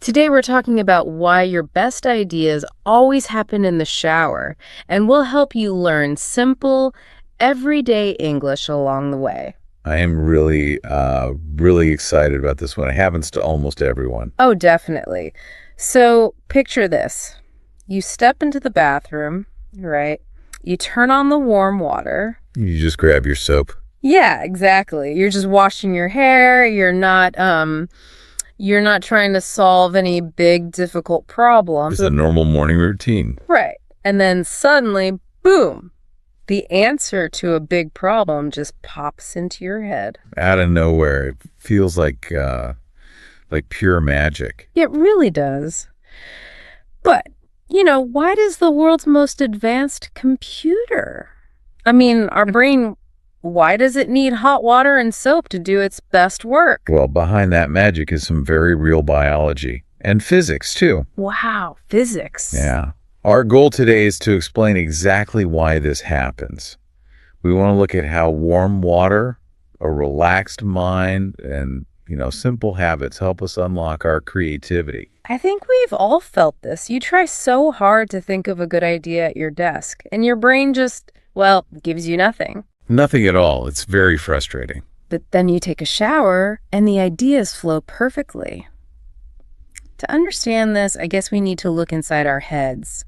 Today we're talking about why your best ideas always happen in the shower, and we'll help you learn simple, everyday English along the way. I am really excited about this one. It happens to almost everyone. Oh, definitely. So picture this. You step into the bathroom, right? You turn on the warm water. You just grab your soap. Yeah, exactly. You're just washing your hair. You're not trying to solve any big, difficult problem. It's a normal morning routine. Right. And then suddenly, boom, the answer to a big problem just pops into your head. Out of nowhere. It feels like pure magic. It really does. But, why does the world's most advanced computer? I mean, our brain, why does it need hot water and soap to do its best work? Well, behind that magic is some very real biology and physics, too. Wow, physics. Yeah. Our goal today is to explain exactly why this happens. We want to look at how warm water, a relaxed mind, and simple habits help us unlock our creativity. I think we've all felt this. You try so hard to think of a good idea at your desk, and your brain just, gives you nothing. Nothing at all. It's very frustrating. But then you take a shower, and the ideas flow perfectly. To understand this, I guess we need to look inside our heads.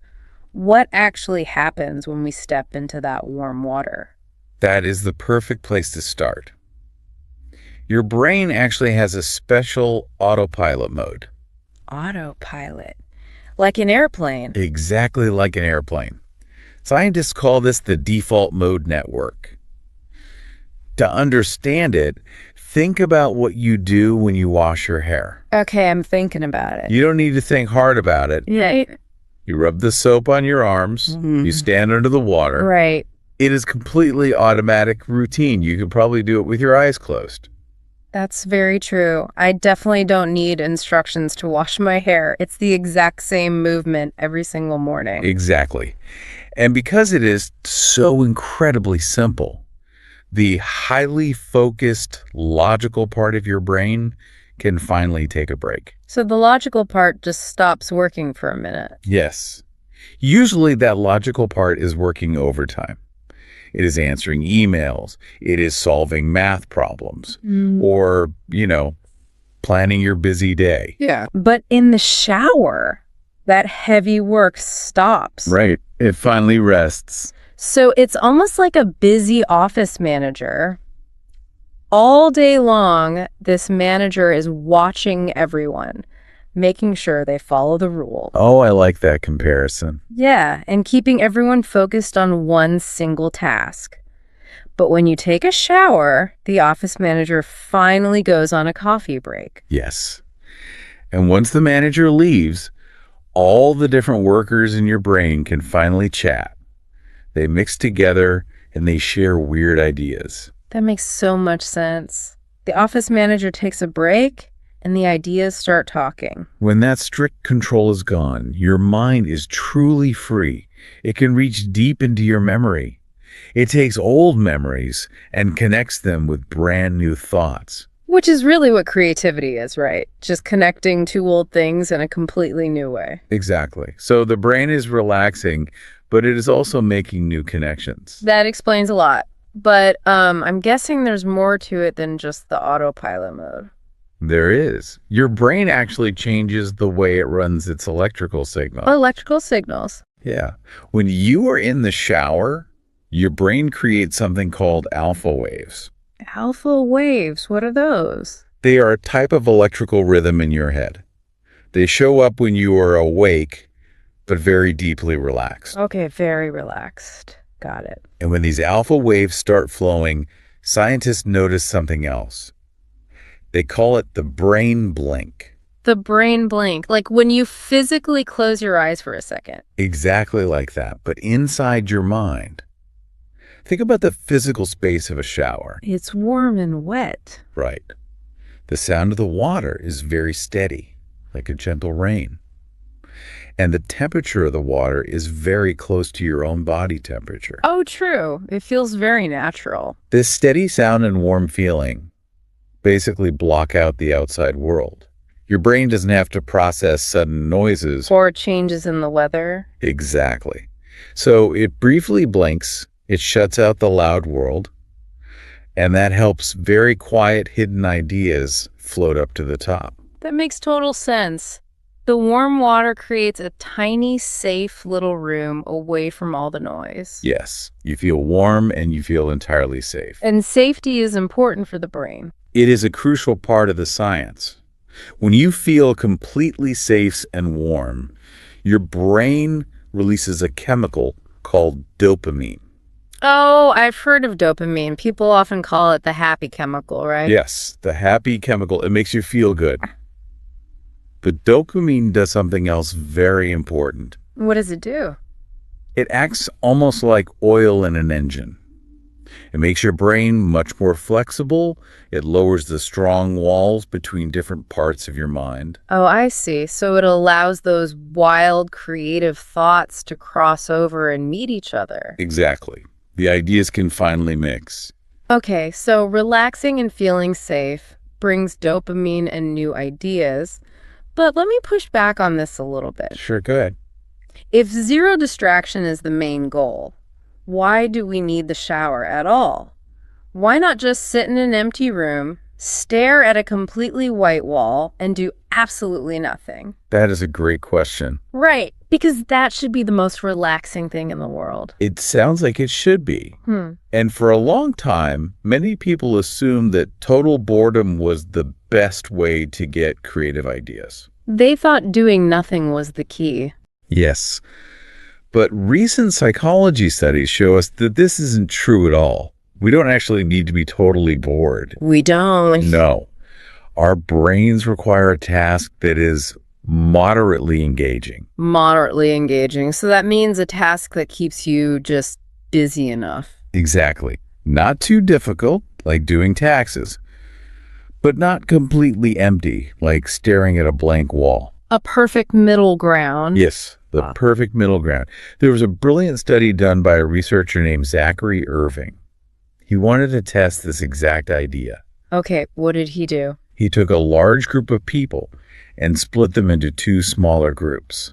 What actually happens when we step into that warm water? That is the perfect place to start. Your brain actually has a special autopilot mode. Autopilot. Like an airplane. Exactly like an airplane. Scientists call this the default mode network. To understand it, think about what you do when you wash your hair. Okay, I'm thinking about it. You don't need to think hard about it. Yeah. You rub the soap on your arms. You stand under the water. Right. It is completely automatic routine. You could probably do it with your eyes closed. That's very true. I definitely don't need instructions to wash my hair. It's the exact same movement every single morning. Exactly. And because it is so incredibly simple, the highly focused, logical part of your brain can finally take a break. So the logical part just stops working for a minute. Yes. Usually that logical part is working overtime. It is answering emails. It is solving math problems or, planning your busy day. Yeah. But in the shower, that heavy work stops. Right. It finally rests. So it's almost like a busy office manager. All day long, this manager is watching everyone, making sure they follow the rules. Oh, I like that comparison. Yeah, and keeping everyone focused on one single task. But when you take a shower, the office manager finally goes on a coffee break. Yes. And once the manager leaves, all the different workers in your brain can finally chat. They mix together and they share weird ideas. That makes so much sense. The office manager takes a break, and the ideas start talking. When that strict control is gone, your mind is truly free. It can reach deep into your memory. It takes old memories and connects them with brand new thoughts. Which is really what creativity is, right? Just connecting two old things in a completely new way. Exactly. So the brain is relaxing, but it is also making new connections. That explains a lot. But I'm guessing there's more to it than just the autopilot mode. There is. Your brain actually changes the way it runs its electrical signal. Electrical signals. Yeah. When you are in the shower, your brain creates something called alpha waves. Alpha waves, what are those? They are a type of electrical rhythm in your head. They show up when you are awake, but very deeply relaxed. Okay, very relaxed. Got it. And when these alpha waves start flowing, scientists notice something else. They call it the brain blink. The brain blink, like when you physically close your eyes for a second. Exactly like that, but inside your mind. Think about the physical space of a shower. It's warm and wet. Right. The sound of the water is very steady, like a gentle rain. And the temperature of the water is very close to your own body temperature. Oh, true. It feels very natural. This steady sound and warm feeling basically block out the outside world. Your brain doesn't have to process sudden noises. Or changes in the weather. Exactly. So it briefly blinks, it shuts out the loud world, and that helps very quiet, hidden ideas float up to the top. That makes total sense. The warm water creates a tiny, safe little room away from all the noise. Yes, you feel warm and you feel entirely safe. And safety is important for the brain. It is a crucial part of the science. When you feel completely safe and warm, your brain releases a chemical called dopamine. Oh, I've heard of dopamine. People often call it the happy chemical, right? Yes, the happy chemical. It makes you feel good. But dopamine does something else very important. What does it do? It acts almost like oil in an engine. It makes your brain much more flexible. It lowers the strong walls between different parts of your mind. Oh, I see. So it allows those wild, creative thoughts to cross over and meet each other. Exactly. The ideas can finally mix. Okay, so relaxing and feeling safe brings dopamine and new ideas. But let me push back on this a little bit. Sure, go ahead. If zero distraction is the main goal, why do we need the shower at all? Why not just sit in an empty room, stare at a completely white wall, and do absolutely nothing? That is a great question. Right, because that should be the most relaxing thing in the world. It sounds like it should be. And for a long time, many people assumed that total boredom was the best way to get creative ideas. They thought doing nothing was the key. Yes. But recent psychology studies show us that this isn't true at all. We don't actually need to be totally bored. We don't. No. Our brains require a task that is moderately engaging. Moderately engaging. So that means a task that keeps you just busy enough. Exactly. Not too difficult, like doing taxes, but not completely empty, like staring at a blank wall. A perfect middle ground. Yes, the perfect middle ground. There was a brilliant study done by a researcher named Zachary Irving. He wanted to test this exact idea. Okay, what did he do? He took a large group of people and split them into two smaller groups.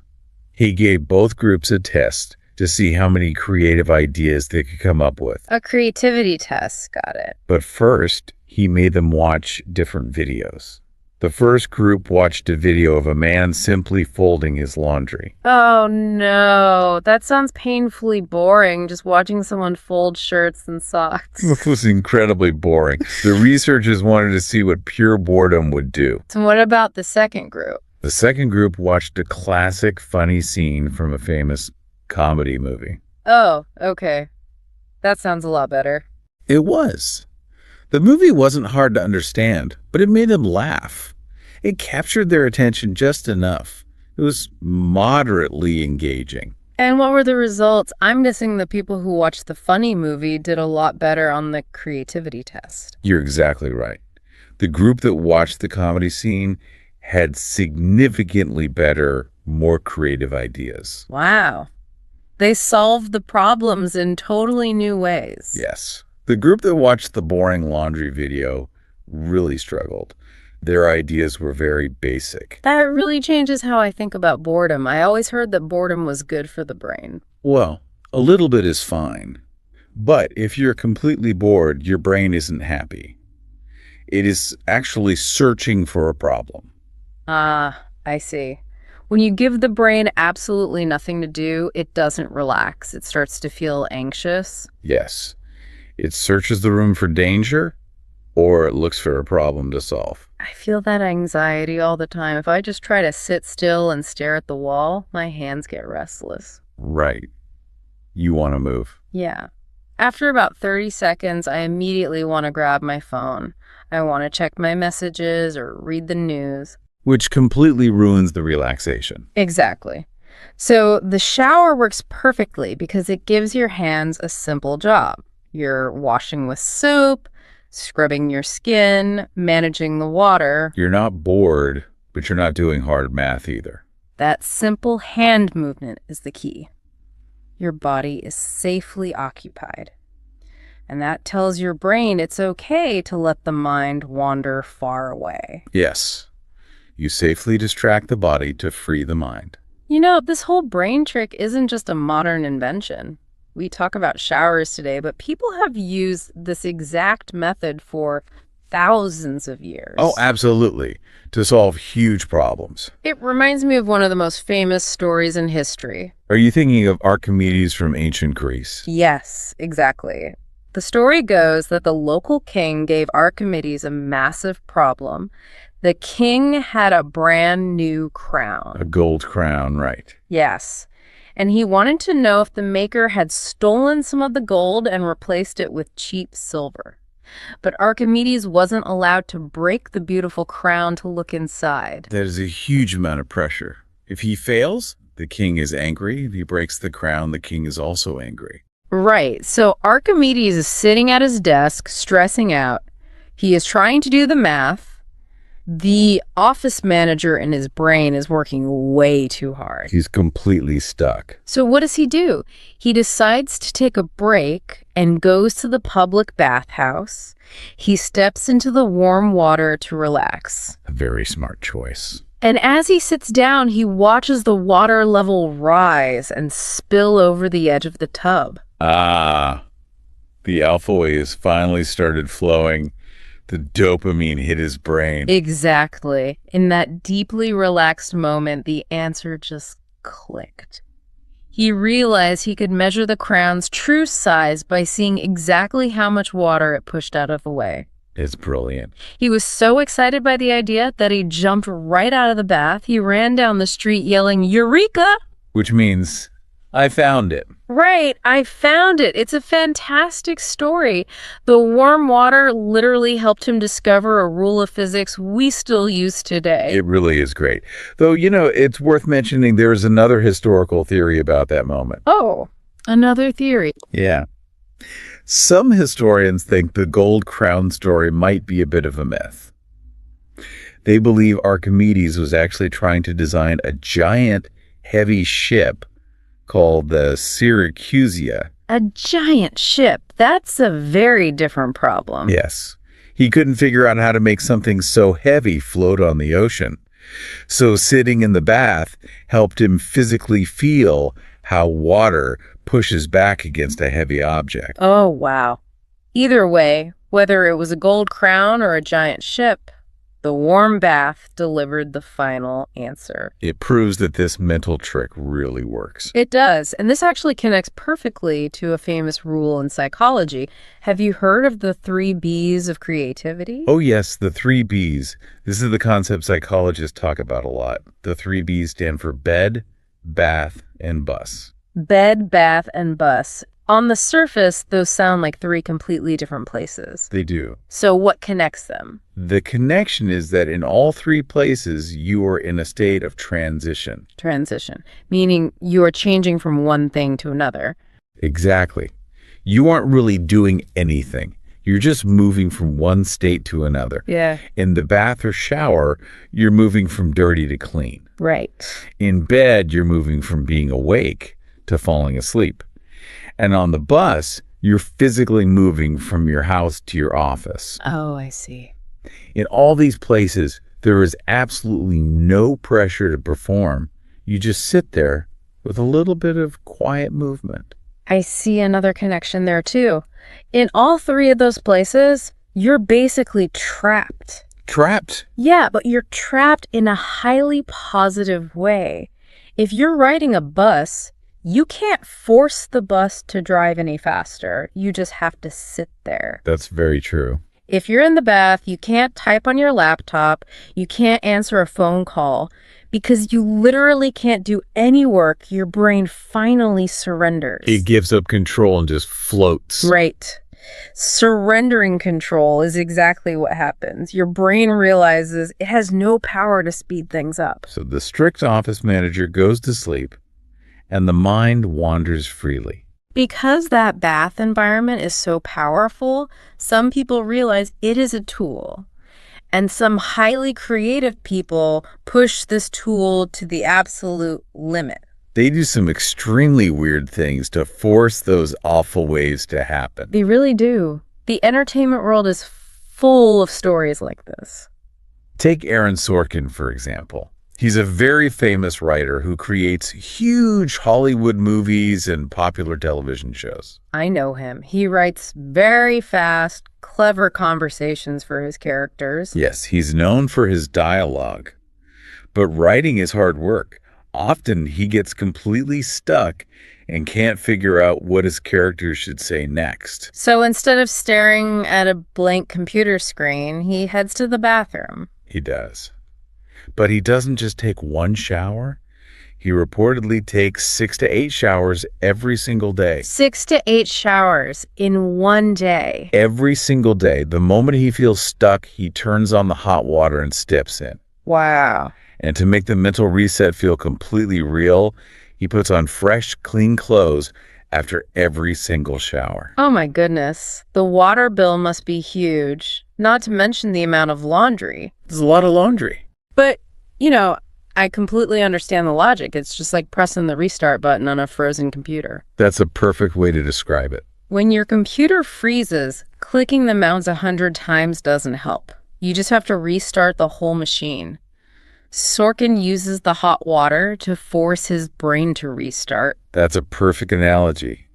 He gave both groups a test to see how many creative ideas they could come up with. A creativity test, got it. But first, he made them watch different videos. The first group watched a video of a man simply folding his laundry. Oh no, that sounds painfully boring, just watching someone fold shirts and socks. It was incredibly boring. The researchers wanted to see what pure boredom would do. So what about the second group? The second group watched a classic funny scene from a famous comedy movie. Oh, okay. That sounds a lot better. It was. The movie wasn't hard to understand, but it made them laugh. It captured their attention just enough. It was moderately engaging. And what were the results? I'm guessing the people who watched the funny movie did a lot better on the creativity test. You're exactly right. The group that watched the comedy scene had significantly better, more creative ideas. Wow. They solved the problems in totally new ways. Yes. The group that watched the boring laundry video really struggled. Their ideas were very basic. That really changes how I think about boredom. I always heard that boredom was good for the brain. Well, a little bit is fine. But if you're completely bored, your brain isn't happy. It is actually searching for a problem. Ah, I see. When you give the brain absolutely nothing to do, it doesn't relax. It starts to feel anxious. Yes. It searches the room for danger, or it looks for a problem to solve. I feel that anxiety all the time. If I just try to sit still and stare at the wall, my hands get restless. Right. You want to move. Yeah. After about 30 seconds, I immediately want to grab my phone. I want to check my messages or read the news. Which completely ruins the relaxation. Exactly. So the shower works perfectly because it gives your hands a simple job. You're washing with soap, scrubbing your skin, managing the water. You're not bored, but you're not doing hard math either. That simple hand movement is the key. Your body is safely occupied. And that tells your brain it's okay to let the mind wander far away. Yes. You safely distract the body to free the mind. You know, this whole brain trick isn't just a modern invention. We talk about showers today, but people have used this exact method for thousands of Oh, years. absolutely. To solve huge problems. It reminds me of one of the most famous stories in history. Are you thinking of Archimedes from ancient Greece? Yes, exactly. The story goes that the local king gave Archimedes a massive problem. The king had a brand new crown. A gold crown, right. Yes. And he wanted to know if the maker had stolen some of the gold and replaced it with cheap silver. But Archimedes wasn't allowed to break the beautiful crown to look inside. That is a huge amount of pressure. If he fails, the king is angry. If he breaks the crown, the king is also angry. Right. So Archimedes is sitting at his desk, stressing out. He is trying to do the math. The office manager in his brain is working way too hard. He's completely stuck. So what does he do? He decides to take a break and goes to the public bathhouse. He steps into the warm water to relax. A very smart choice. And as he sits down, he watches the water level rise and spill over the edge of the tub. Ah, the alpha waves finally started flowing. The dopamine hit his brain. Exactly. In that deeply relaxed moment, the answer just clicked. He realized he could measure the crown's true size by seeing exactly how much water it pushed out of the way. It's brilliant. He was so excited by the idea that he jumped right out of the bath. He ran down the street yelling, "Eureka!" Which means, I found it. Right, I found it. It's a fantastic story. The warm water literally helped him discover a rule of physics we still use today. It really is great. Though, it's worth mentioning there's another historical theory about that moment. Oh, another theory. Yeah. Some historians think the gold crown story might be a bit of a myth. They believe Archimedes was actually trying to design a giant, heavy ship called the Syracusia. A giant ship. That's a very different problem. Yes. He couldn't figure out how to make something so heavy float on the ocean. So sitting in the bath helped him physically feel how water pushes back against a heavy object. Oh, wow. Either way, whether it was a gold crown or a giant ship, the warm bath delivered the final answer. It proves that this mental trick really works. It does, and this actually connects perfectly to a famous rule in psychology. Have you heard of the 3 B's of creativity? Oh yes, the 3 B's. This is the concept psychologists talk about a lot. The 3 B's stand for bed, bath, and bus. Bed, bath, and bus. On the surface, those sound like 3 completely different places. They do. So what connects them? The connection is that in all 3 places, you are in a state of transition. Transition, meaning you are changing from one thing to another. Exactly. You aren't really doing anything. You're just moving from one state to another. Yeah. In the bath or shower, you're moving from dirty to clean. Right. In bed, you're moving from being awake to falling asleep. And on the bus, you're physically moving from your house to your office. Oh, I see. In all these places, there is absolutely no pressure to perform. You just sit there with a little bit of quiet movement. I see another connection there too. In all 3 of those places, you're basically trapped. Trapped. Yeah, but you're trapped in a highly positive way. If you're riding a bus, you can't force the bus to drive any faster. You just have to sit there. That's very true. If you're in the bath, you can't type on your laptop. You can't answer a phone call because you literally can't do any work. Your brain finally surrenders. It gives up control and just floats. Right. Surrendering control is exactly what happens. Your brain realizes it has no power to speed things up. So the strict office manager goes to sleep and the mind wanders freely. Because that bath environment is so powerful, some people realize it is a tool. And some highly creative people push this tool to the absolute limit. They do some extremely weird things to force those awful waves to happen. They really do. The entertainment world is full of stories like this. Take Aaron Sorkin, for example. He's a very famous writer who creates huge Hollywood movies and popular television shows. I know him. He writes very fast, clever conversations for his characters. Yes, he's known for his dialogue, but writing is hard work. Often he gets completely stuck and can't figure out what his characters should say next. So instead of staring at a blank computer screen, he heads to the bathroom. He does. But he doesn't just take one shower. He reportedly takes 6 to 8 showers every single day. 6 to 8 showers in one day. Every single day. The moment he feels stuck, he turns on the hot water and steps in. Wow. And to make the mental reset feel completely real, he puts on fresh, clean clothes after every single shower. Oh my goodness. The water bill must be huge, not to mention the amount of laundry. There's a lot of laundry. But, I completely understand the logic. It's just like pressing the restart button on a frozen computer. That's a perfect way to describe it. When your computer freezes, clicking the mouse 100 times doesn't help. You just have to restart the whole machine. Sorkin uses the hot water to force his brain to restart. That's a perfect analogy.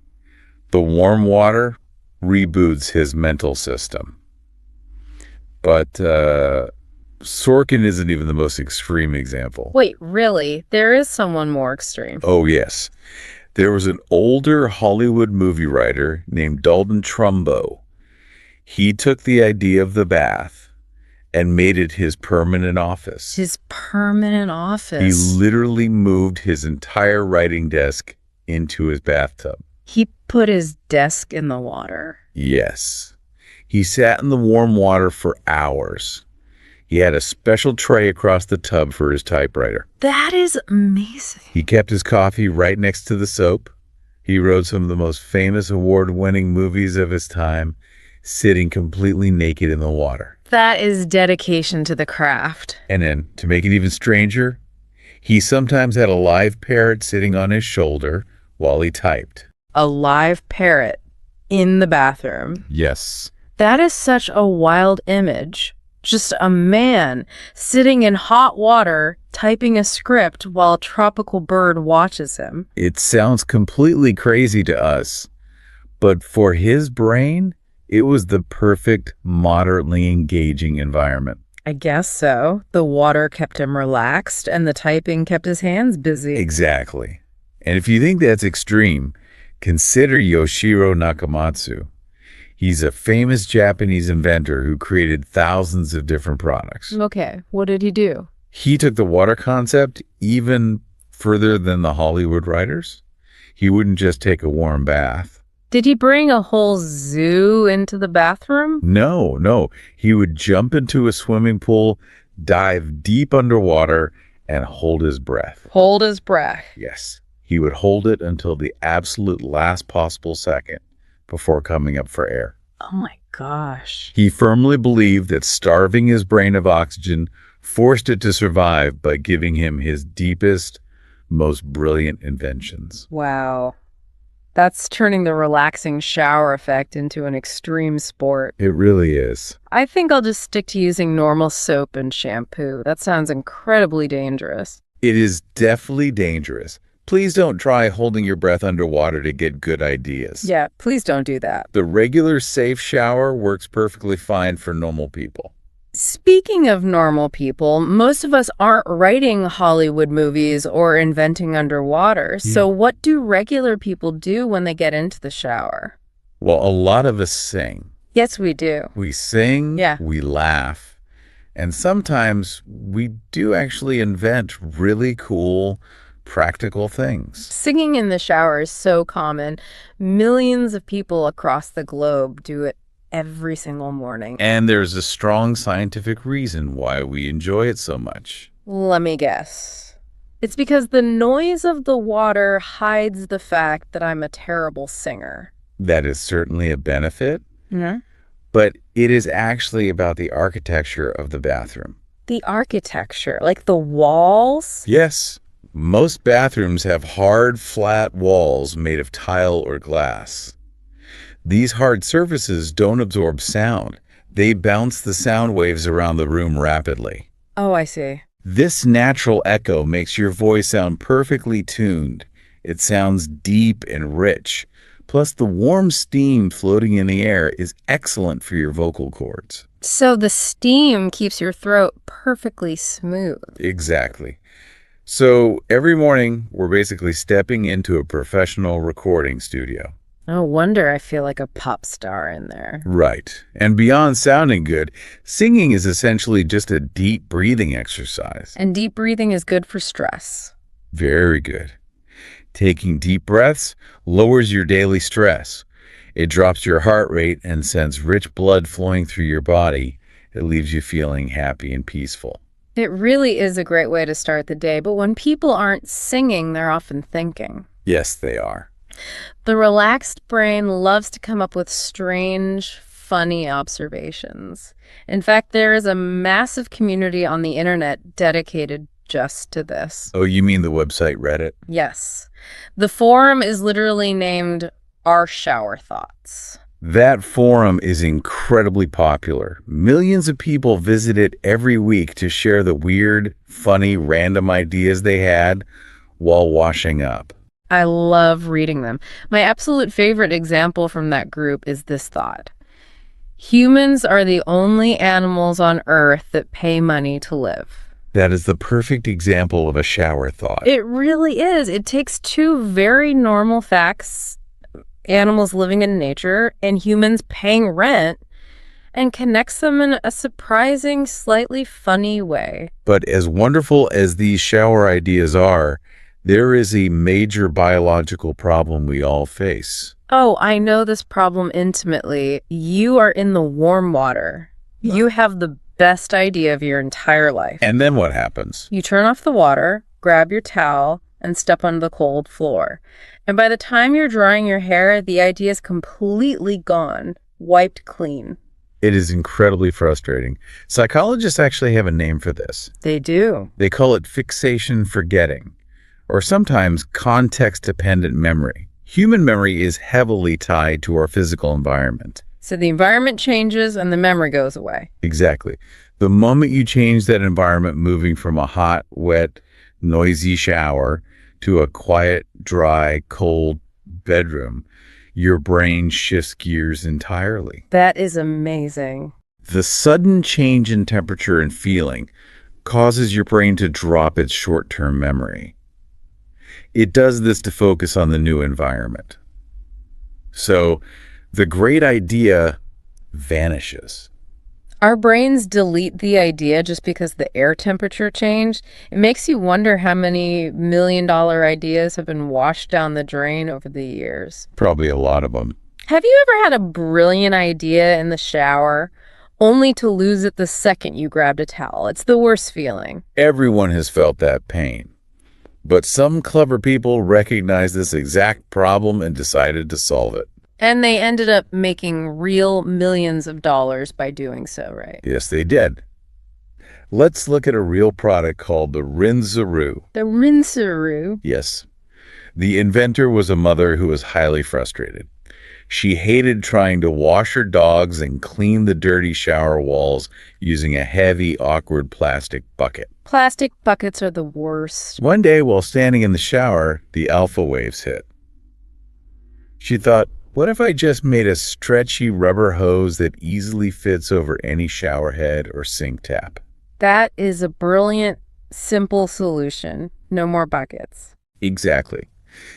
The warm water reboots his mental system. But Sorkin isn't even the most extreme example. Wait, really? There is someone more extreme. Oh, yes. There was an older Hollywood movie writer named Dalton Trumbo. He took the idea of the bath and made it his permanent office. His permanent office? He literally moved his entire writing desk into his bathtub. He put his desk in the water? Yes. He sat in the warm water for hours. He had a special tray across the tub for his typewriter. That is amazing. He kept his coffee right next to the soap. He wrote some of the most famous award-winning movies of his time, sitting completely naked in the water. That is dedication to the craft. And then, to make it even stranger, he sometimes had a live parrot sitting on his shoulder while he typed. A live parrot in the bathroom. Yes. That is such a wild image. Just a man sitting in hot water typing a script while a tropical bird watches him. It sounds completely crazy to us, but for his brain, it was the perfect, moderately engaging environment. I guess so. The water kept him relaxed and the typing kept his hands busy. Exactly. And if you think that's extreme, consider Yoshiro Nakamatsu. He's a famous Japanese inventor who created thousands of different products. Okay, what did he do? He took the water concept even further than the Hollywood writers. He wouldn't just take a warm bath. Did he bring a whole zoo into the bathroom? No. He would jump into a swimming pool, dive deep underwater, and hold his breath. Hold his breath. Yes. He would hold it until the absolute last possible second before coming up for air. Oh my gosh. He firmly believed that starving his brain of oxygen forced it to survive by giving him his deepest, most brilliant inventions. Wow. That's turning the relaxing shower effect into an extreme sport. It really is. I think I'll just stick to using normal soap and shampoo. That sounds incredibly dangerous. It is definitely dangerous. Please don't try holding your breath underwater to get good ideas. Yeah, please don't do that. The regular safe shower works perfectly fine for normal people. Speaking of normal people, most of us aren't writing Hollywood movies or inventing underwater. So what do regular people do when they get into the shower? Well, a lot of us sing. Yes, we do. We sing, Yeah. we laugh, and sometimes we do actually invent really cool, practical things. Singing in the shower is so common. Millions of people across the globe do it every single morning. And there's a strong scientific reason why we enjoy it so much. Let me guess. It's because the noise of the water hides the fact that I'm a terrible singer. That is certainly a benefit, Mm-hmm. but it is actually about the architecture of the bathroom. The architecture, like the walls? Yes, most bathrooms have hard, flat walls made of tile or glass. These hard surfaces don't absorb sound. They bounce the sound waves around the room rapidly. Oh, I see. This natural echo makes your voice sound perfectly tuned. It sounds deep and rich. Plus, the warm steam floating in the air is excellent for your vocal cords. So the steam keeps your throat perfectly smooth. Exactly. So every morning, we're basically stepping into a professional recording studio. No wonder I feel like a pop star in there. Right. And beyond sounding good, singing is essentially just a deep breathing exercise. And deep breathing is good for stress. Very good. Taking deep breaths lowers your daily stress. It drops your heart rate and sends rich blood flowing through your body. It leaves you feeling happy and peaceful. It really is a great way to start the day, but when people aren't singing, they're often thinking. Yes, they are. The relaxed brain loves to come up with strange, funny observations. In fact, there is a massive community on the internet dedicated just to this. Oh, you mean the website Reddit? Yes. The forum is literally named Our Shower Thoughts. That forum is incredibly popular. Millions of people visit it every week to share the weird, funny, random ideas they had while washing up. I love reading them. My absolute favorite example from that group is this thought. Humans are the only animals on Earth that pay money to live. That is the perfect example of a shower thought. It really is. It takes two very normal facts, animals living in nature and humans paying rent, and connects them in a surprising, slightly funny way. But as wonderful as these shower ideas are, there is a major biological problem we all face. Oh, I know this problem intimately. You are in the warm water. You have the best idea of your entire life. And then what happens? You turn off the water, grab your towel, and step on the cold floor. And by the time you're drying your hair, the idea is completely gone, wiped clean. It is incredibly frustrating. Psychologists actually have a name for this. They do. They call it fixation forgetting, or sometimes context-dependent memory. Human memory is heavily tied to our physical environment. So the environment changes and the memory goes away. Exactly. The moment you change that environment, moving from a hot, wet, noisy shower to a quiet, dry, cold bedroom, your brain shifts gears entirely. That is amazing. The sudden change in temperature and feeling causes your brain to drop its short-term memory. It does this to focus on the new environment. So the great idea vanishes. Our brains delete the idea just because the air temperature changed. It makes you wonder how many million-dollar ideas have been washed down the drain over the years. Probably a lot of them. Have you ever had a brilliant idea in the shower, only to lose it the second you grabbed a towel? It's the worst feeling. Everyone has felt that pain. But some clever people recognized this exact problem and decided to solve it. And they ended up making real millions of dollars by doing so, right? Yes, they did. Let's look at a real product called the Rinzaroo. The Rinzaroo. Yes. The inventor was a mother who was highly frustrated. She hated trying to wash her dogs and clean the dirty shower walls using a heavy, awkward plastic bucket. Plastic buckets are the worst. One day, while standing in the shower, the alpha waves hit. She thought, what if I just made a stretchy rubber hose that easily fits over any shower head or sink tap? That is a brilliant, simple solution. No more buckets. Exactly.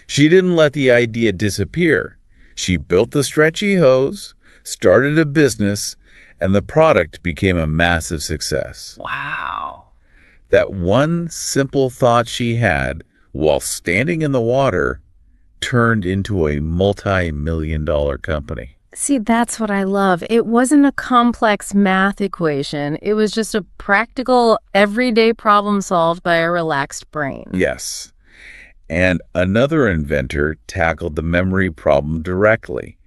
She didn't let the idea disappear. She built the stretchy hose, started a business, and the product became a massive success. Wow. That one simple thought she had while standing in the water turned into a multi-million-dollar company. See, that's what I love. It wasn't a complex math equation. It was just a practical, everyday problem solved by a relaxed brain. Yes. And another inventor tackled the memory problem directly.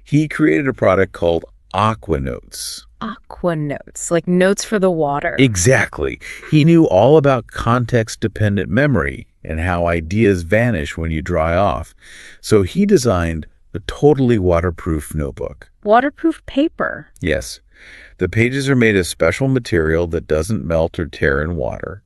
He created a product called Aqua Notes. Aqua notes, like notes for the water. Exactly. He knew all about context-dependent memory and how ideas vanish when you dry off. So he designed a totally waterproof notebook. Waterproof paper. Yes. The pages are made of special material that doesn't melt or tear in water.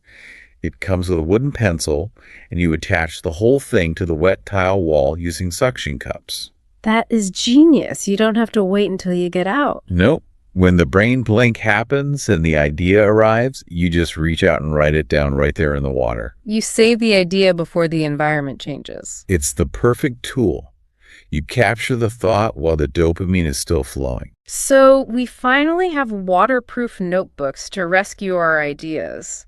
It comes with a wooden pencil, and you attach the whole thing to the wet tile wall using suction cups. That is genius. You don't have to wait until you get out. Nope. When the brain blink happens and the idea arrives, you just reach out and write it down right there in the water. You save the idea before the environment changes. It's the perfect tool. You capture the thought while the dopamine is still flowing. So we finally have waterproof notebooks to rescue our ideas.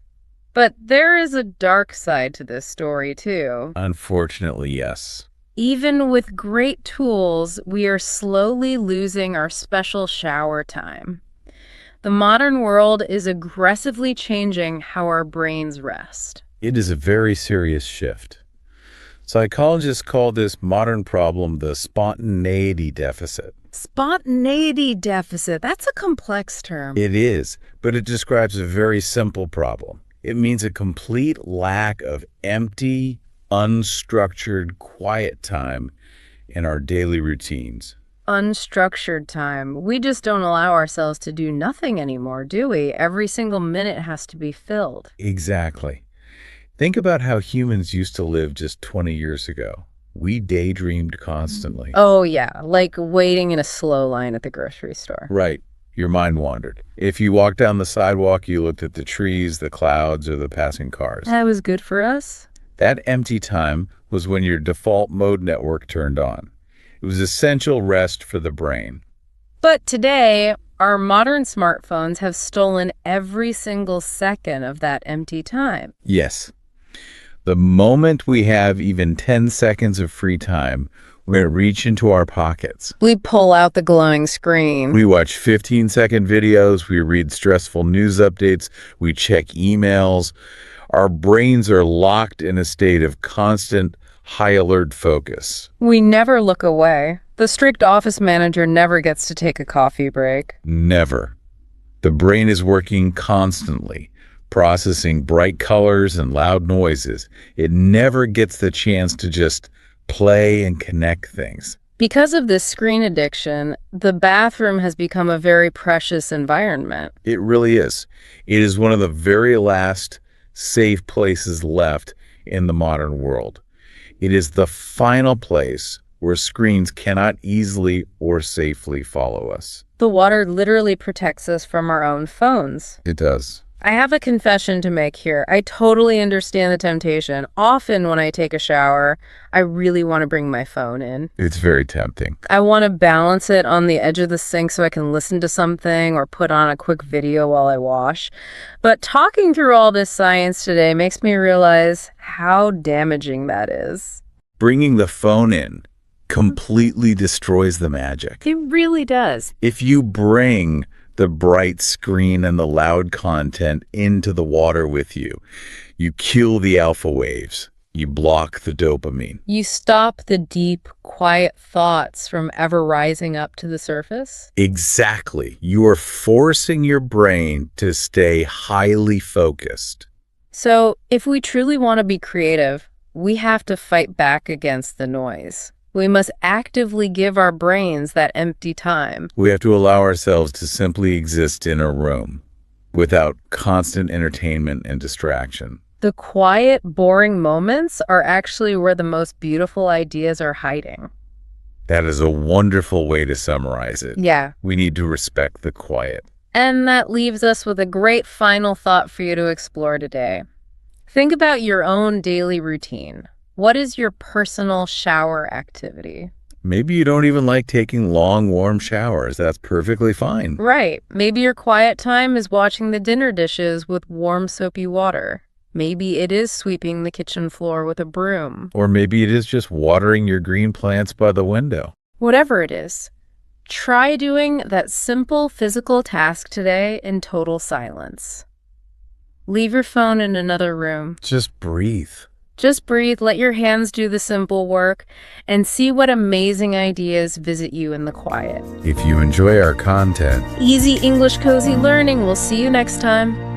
But there is a dark side to this story, too. Unfortunately, yes. Even with great tools, we are slowly losing our special shower time. The modern world is aggressively changing how our brains rest. It is a very serious shift. Psychologists call this modern problem the spontaneity deficit. Spontaneity deficit, that's a complex term. It is, but it describes a very simple problem. It means a complete lack of empty, unstructured, quiet time in our daily routines. Unstructured time. We just don't allow ourselves to do nothing anymore, do we? Every single minute has to be filled. Exactly. Think about how humans used to live just 20 years ago. We daydreamed constantly. Oh, yeah, like waiting in a slow line at the grocery store. Right. Your mind wandered. If you walked down the sidewalk, you looked at the trees, the clouds, or the passing cars. That was good for us. That empty time was when your default mode network turned on. It was essential rest for the brain. But today, our modern smartphones have stolen every single second of that empty time. Yes. The moment we have even 10 seconds of free time, we reach into our pockets. We pull out the glowing screen. We watch 15-second videos. We read stressful news updates. We check emails. Our brains are locked in a state of constant, high-alert focus. We never look away. The strict office manager never gets to take a coffee break. Never. The brain is working constantly, processing bright colors and loud noises. It never gets the chance to just play and connect things. Because of this screen addiction, the bathroom has become a very precious environment. It really is. It is one of the very last safe places left in the modern world. It is the final place where screens cannot easily or safely follow us. The water literally protects us from our own phones. It does. I have a confession to make here. I totally understand the temptation. Often when I take a shower, I really want to bring my phone in. It's very tempting. I want to balance it on the edge of the sink so I can listen to something or put on a quick video while I wash. But talking through all this science today makes me realize how damaging that is. Bringing the phone in completely destroys the magic. It really does. If you bring the bright screen and the loud content into the water with you, you kill the alpha waves. You block the dopamine. You stop the deep, quiet thoughts from ever rising up to the surface? Exactly. You are forcing your brain to stay highly focused. So, if we truly want to be creative, we have to fight back against the noise. We must actively give our brains that empty time. We have to allow ourselves to simply exist in a room without constant entertainment and distraction. The quiet, boring moments are actually where the most beautiful ideas are hiding. That is a wonderful way to summarize it. Yeah. We need to respect the quiet. And that leaves us with a great final thought for you to explore today. Think about your own daily routine. What is your personal shower activity? Maybe you don't even like taking long, warm showers. That's perfectly fine. Right. Maybe your quiet time is watching the dinner dishes with warm, soapy water. Maybe it is sweeping the kitchen floor with a broom. Or maybe it is just watering your green plants by the window. Whatever it is, try doing that simple physical task today in total silence. Leave your phone in another room. Just breathe. Just breathe, let your hands do the simple work, and see what amazing ideas visit you in the quiet. If you enjoy our content, Easy English Cozy Learning. We'll see you next time.